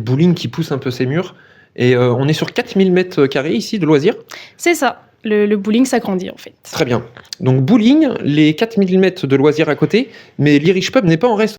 Bowling qui pousse un peu ses murs. Et on est sur 4000 mètres carrés ici de loisirs. C'est ça, le bowling s'agrandit en fait. Très bien. Donc bowling, les 4000 mètres de loisirs à côté, mais l'Irish Pub n'est pas en reste.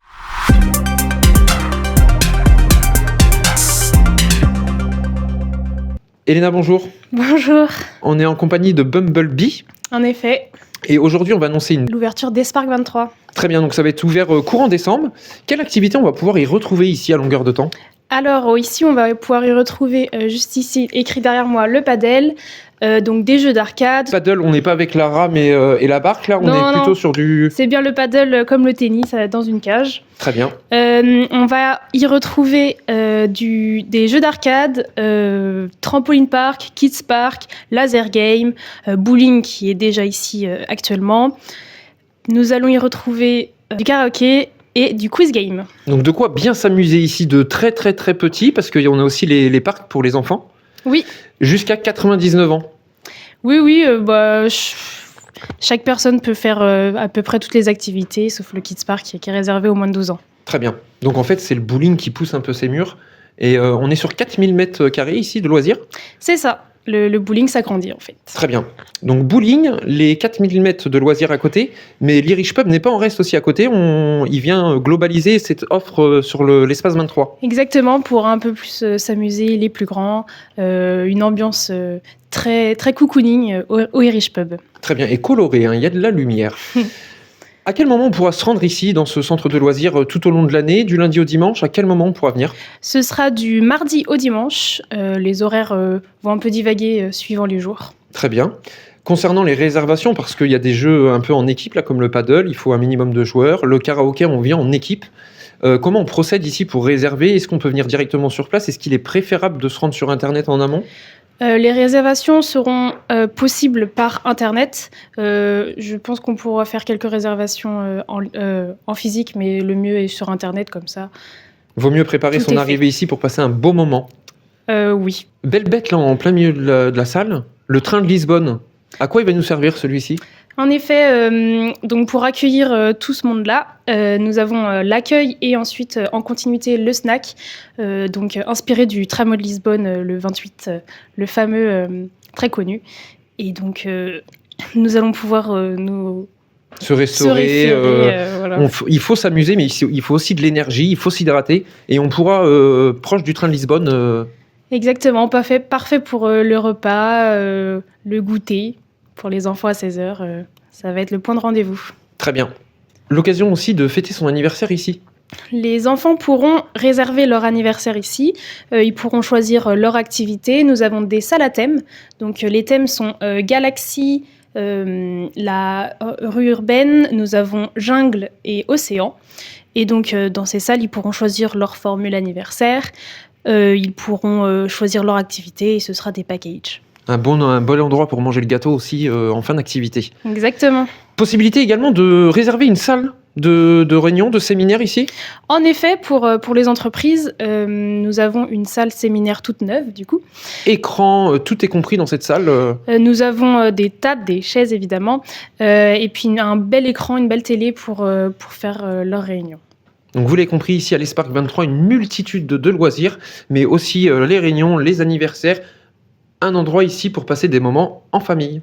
Elena, bonjour. Bonjour. On est en compagnie de Bumblebee. En effet. Et aujourd'hui, on va annoncer l'ouverture d'Espark 23. Très bien, donc ça va être ouvert courant décembre. Quelle activité on va pouvoir y retrouver ici à longueur de temps ? Alors ici, on va pouvoir y retrouver, juste ici, écrit derrière moi, le padel, donc des jeux d'arcade. Paddle, on n'est pas avec la rame et la barque là, on est plutôt sur du... C'est bien le paddle comme le tennis, dans une cage. Très bien. On va y retrouver des jeux d'arcade, trampoline park, kids park, laser game, bowling qui est déjà ici actuellement. Nous allons y retrouver du karaoké et du quiz game. Donc de quoi bien s'amuser ici de très très très petit, parce qu'on a aussi les parcs pour les enfants. Oui. Jusqu'à 99 ans. Oui, chaque personne peut faire à peu près toutes les activités, sauf le kids park qui est réservé aux moins de 12 ans. Très bien. Donc en fait, c'est le bowling qui pousse un peu ses murs. Et on est sur 4000 mètres carrés ici de loisirs. C'est ça. Le bowling s'agrandit en fait. Très bien. Donc bowling, les 4000 mètres de loisirs à côté, mais l'Irish Pub n'est pas en reste aussi à côté. Il vient globaliser cette offre sur l'espace 23. Exactement, pour un peu plus s'amuser les plus grands, une ambiance très, très cocooning au Irish Pub. Très bien, et coloré, hein, il y a de la lumière. À quel moment on pourra se rendre ici, dans ce centre de loisirs, tout au long de l'année, du lundi au dimanche ? À quel moment on pourra venir ? Ce sera du mardi au dimanche. Les horaires vont un peu divaguer suivant les jours. Très bien. Concernant les réservations, parce qu'il y a des jeux un peu en équipe, là, comme le paddle, il faut un minimum de joueurs. Le karaoké, on vient en équipe. Comment on procède ici pour réserver ? Est-ce qu'on peut venir directement sur place ? Est-ce qu'il est préférable de se rendre sur Internet en amont ? Les réservations seront possibles par Internet. Je pense qu'on pourra faire quelques réservations en physique, mais le mieux est sur Internet, comme ça. Vaut mieux préparer son arrivée ici pour passer un beau moment. Oui. Belle bête, là, en plein milieu de la salle. Le train de Lisbonne. À quoi il va nous servir, celui-ci ? En effet, donc pour accueillir tout ce monde-là, nous avons l'accueil et ensuite en continuité le snack, donc inspiré du tramway de Lisbonne, le 28, le fameux très connu. Et donc nous allons pouvoir se restaurer. Voilà. Il faut s'amuser, mais il faut aussi de l'énergie, il faut s'hydrater. Et on pourra, proche du train de Lisbonne... Exactement, parfait pour le repas, le goûter. Pour les enfants à 16h, ça va être le point de rendez-vous. Très bien. L'occasion aussi de fêter son anniversaire ici. Les enfants pourront réserver leur anniversaire ici. Ils pourront choisir leur activité. Nous avons des salles à thème. Donc les thèmes sont Galaxie, la rue urbaine, nous avons jungle et océan. Et donc dans ces salles, ils pourront choisir leur formule anniversaire. Ils pourront choisir leur activité et ce sera des packages. Un bon endroit pour manger le gâteau aussi en fin d'activité. Exactement. Possibilité également de réserver une salle de réunion, de séminaire ici ? En effet, pour les entreprises, nous avons une salle séminaire toute neuve du coup. Écran, tout est compris dans cette salle Nous avons des tables, des chaises évidemment, et puis un bel écran, une belle télé pour faire leurs réunions. Donc vous l'avez compris, ici à l'Espark 23, une multitude de loisirs, mais aussi les réunions, les anniversaires, un endroit ici pour passer des moments en famille.